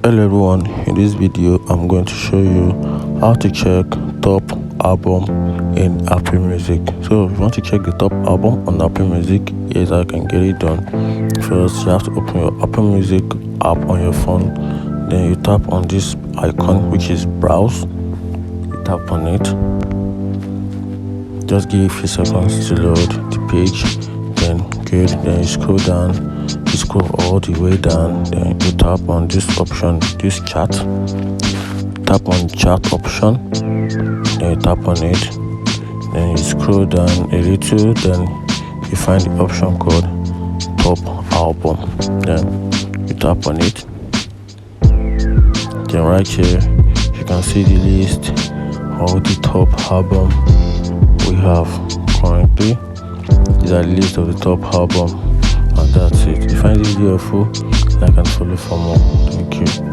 Hello everyone, in this video I'm going to show you how to check top album in Apple Music. So if you want to check the top album on Apple Music, here's how you can get it done. First, you have to open your Apple Music app on your phone. Then you tap on this icon, which is browse. You tap on it. Just give it a few seconds to load the page. Then good. Then you scroll down. You scroll all the way down. Then you tap on this option, this chat. Tap on chat option. Then you tap on it. Then you scroll down a little. Then you find the option called top album. Then you tap on it. Then right here you can see the list of the top album we have currently. These are the list of the top album, and that's it. If you find this video helpful, like and follow for more. Thank you.